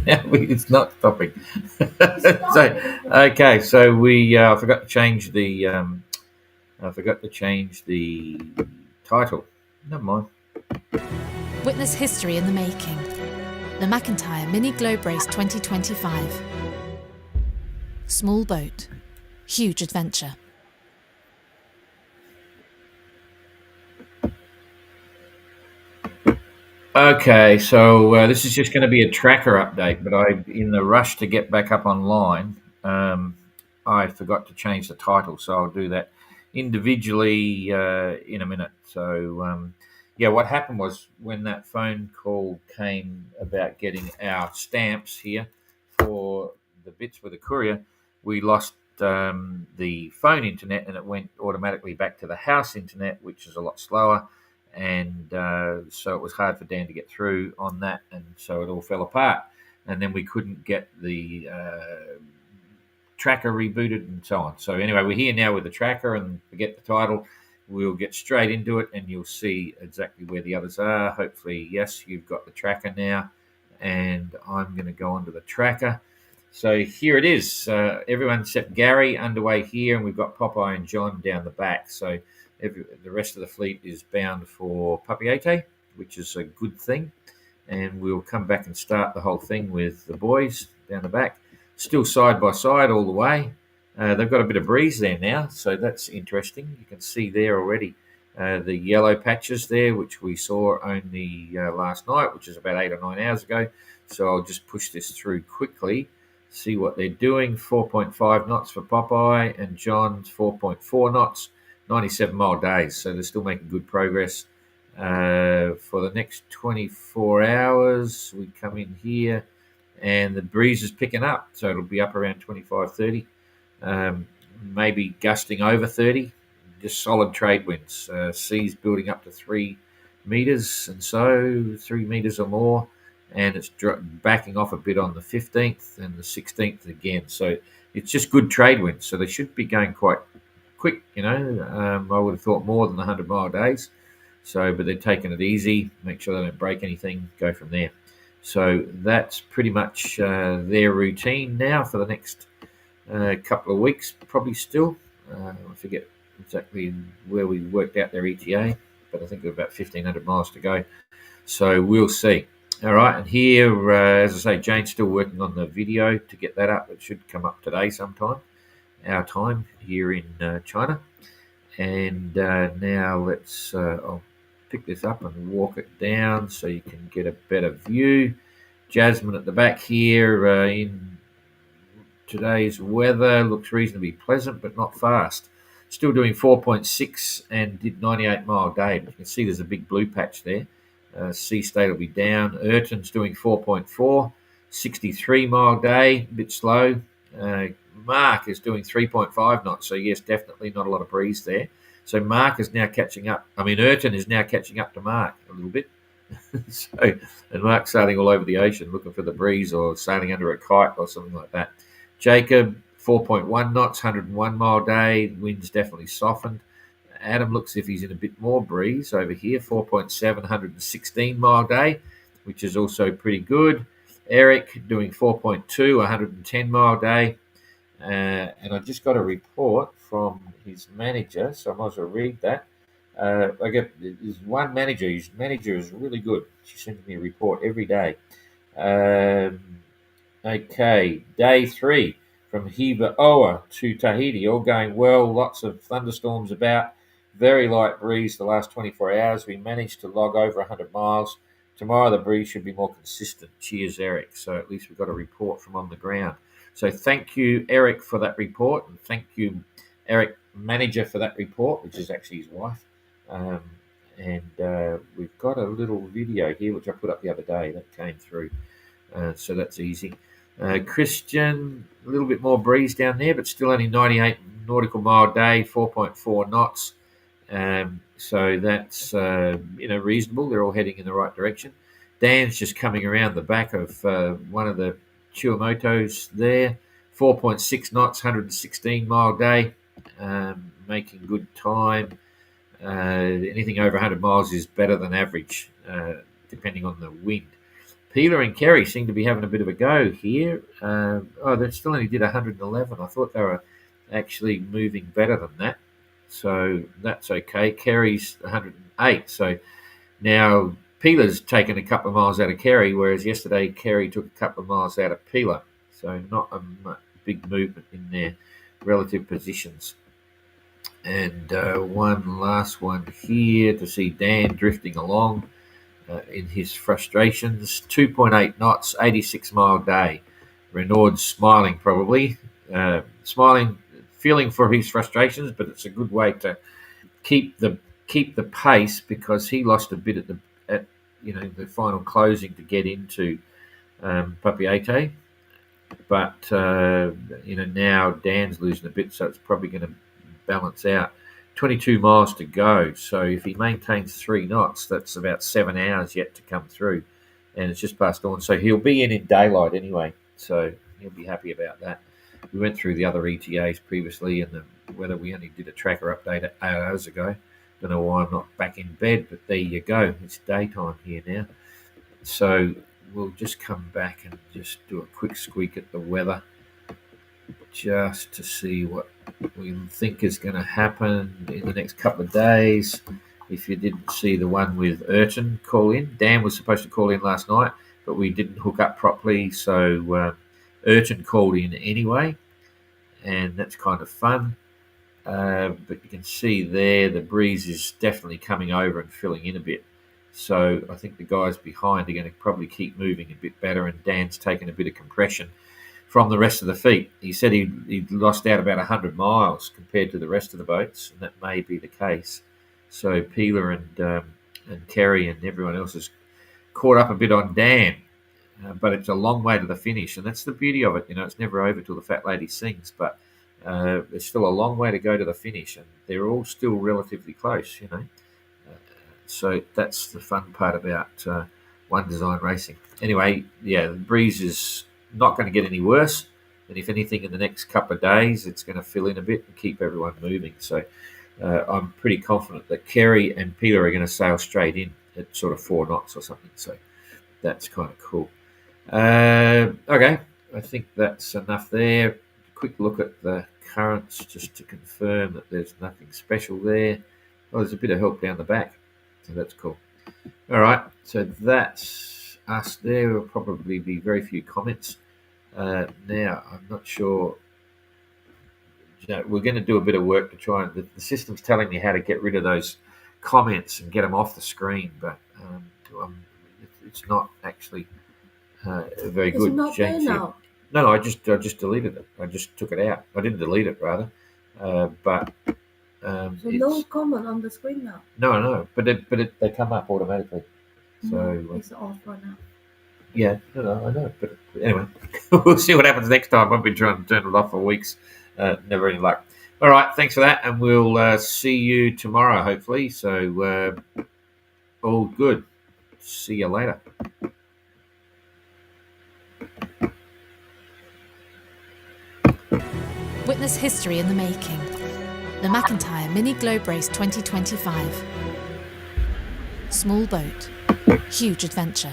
It's not stopping. So we I forgot to change the title. Never mind. Witness history in the making. The McIntyre Mini Globe Race 2025. Small boat, huge adventure. Okay, so this is just going to be a tracker update, but in the rush to get back up online, I forgot to change the title, so I'll do that individually in a minute. So, yeah, what happened was when that phone call came about getting our stamps here for the bits with the courier, we lost the phone internet and it went automatically back to the house internet, which is a lot slower. And so it was hard for Dan to get through on that, and so it all fell apart. And then we couldn't get the tracker rebooted and so on. So anyway, we're here now with the tracker, and forget the title. We'll get straight into it, and you'll see exactly where the others are. Hopefully, yes, you've got the tracker now, and I'm going to go onto the tracker. So here it is. Everyone except Gary underway here, and we've got Popeye and John down the back. So the rest of the fleet is bound for Papeete, which is a good thing. And we'll come back and start the whole thing with the boys down the back. Still side by side all the way. They've got a bit of breeze there now, so that's interesting. You can see there already the yellow patches there, which we saw only last night, which is about 8 or 9 hours ago. So I'll just push this through quickly, see what they're doing. 4.5 knots for Popeye, and John's 4.4 knots. 97-mile days, so they're still making good progress. For the next 24 hours, we come in here, and the breeze is picking up, so it'll be up around 25, 30, maybe gusting over 30, just solid trade winds. Seas building up to 3 meters, and so 3 meters or more, and it's backing off a bit on the 15th and the 16th again. So it's just good trade winds, so they should be going quite quick, I would have thought more than 100-mile days. So, but they're taking it easy, make sure they don't break anything, go from there. So that's pretty much their routine now for the next couple of weeks, probably still. I forget exactly where we worked out their ETA, but I think we've about 1,500 miles to go. So we'll see. All right, and here, as I say, Jane's still working on the video to get that up. It should come up today sometime, our time here in China. And now let's I'll pick this up and walk it down so you can get a better view. Jasmine at the back here in today's weather looks reasonably pleasant, but not fast. Still doing 4.6 and did 98-mile day. But you can see there's a big blue patch there. Sea State will be down. Ayrton's doing 4.4, 63-mile day, a bit slow. Mark is doing 3.5 knots, so yes, definitely not a lot of breeze there. So Mark is now catching up. Ayrton is now catching up to Mark a little bit. And Mark's sailing all over the ocean looking for the breeze or sailing under a kite or something like that. Jacob, 4.1 knots, 101-mile day. Wind's definitely softened. Adam looks as if he's in a bit more breeze over here, 4.7, 116-mile day, which is also pretty good. Eric doing 4.2, 110-mile day. And I just got a report from his manager, so I might as well read that. There's one manager. His manager is really good. She sends me a report every day. Okay, day 3 from Hiva Oa to Tahiti, all going well. Lots of thunderstorms about. Very light breeze the last 24 hours. We managed to log over 100 miles. Tomorrow the breeze should be more consistent. Cheers, Eric. So at least we've got a report from on the ground. So thank you, Eric, for that report, and thank you, Eric, manager, for that report, which is actually his wife. And we've got a little video here, which I put up the other day that came through. So that's easy. Christian, a little bit more breeze down there, but still only 98 nautical mile day, 4.4 knots. So that's reasonable. They're all heading in the right direction. Dan's just coming around the back of one of the Chiwamotos there, 4.6 knots, 116-mile day, making good time. Anything over 100 miles is better than average, depending on the wind. Peeler and Kerry seem to be having a bit of a go here. They still only did 111. I thought they were actually moving better than that. So that's okay. Kerry's 108. So now Peeler's taken a couple of miles out of Kerry, whereas yesterday Kerry took a couple of miles out of Peeler. So not a big movement in their relative positions. And one last one here to see Dan drifting along in his frustrations. 2.8 knots, 86-mile day. Renaud's smiling probably, feeling for his frustrations, but it's a good way to keep the pace, because he lost a bit at the final closing to get into Papiete. But now Dan's losing a bit, so it's probably going to balance out. 22 miles to go, so if he maintains 3 knots, that's about 7 hours yet to come through, and it's just past dawn, so he'll be in daylight anyway, so he'll be happy about that. We went through the other ETAs previously, and whether we only did a tracker update 8 hours ago. Don't know why I'm not back in bed, but there you go. It's daytime here now, so we'll just come back and just do a quick squeak at the weather, just to see what we think is going to happen in the next couple of days. If you didn't see the one with Urton call in, Dan was supposed to call in last night, but we didn't hook up properly, so Urton called in anyway, and that's kind of fun. But you can see there the breeze is definitely coming over and filling in a bit. So I think the guys behind are going to probably keep moving a bit better, and Dan's taken a bit of compression from the rest of the fleet. He said he'd lost out about 100 miles compared to the rest of the boats, and that may be the case. So Peeler and Kerry and everyone else has caught up a bit on Dan, but it's a long way to the finish, and that's the beauty of it. It's never over till the fat lady sings, but there's still a long way to go to the finish, and they're all still relatively close, so that's the fun part about One Design Racing. Anyway, yeah, the breeze is not going to get any worse, and if anything, in the next couple of days, it's going to fill in a bit and keep everyone moving. So I'm pretty confident that Kerry and Peter are going to sail straight in at sort of 4 knots or something. So that's kind of cool. Okay, I think that's enough there. Quick look at the currents just to confirm that there's nothing special there. Oh, there's a bit of help down the back, so that's cool. All right, so that's us there. Will probably be very few comments. Now, I'm not sure. We're going to do a bit of work to try and. The system's telling me how to get rid of those comments and get them off the screen, but it's not actually very good. It's not there now. No, I just deleted it. I just took it out. I didn't delete it, rather. But so no comment on the screen now. No, but they come up automatically. So it's off for now. Yeah, no, I know. But anyway, we'll see what happens next time. I've been trying to turn it off for weeks. Never any luck. All right, thanks for that, and we'll see you tomorrow, hopefully. So all good. See you later. Witness history in the making. The McIntyre Mini Globe Race 2025. Small boat, huge adventure.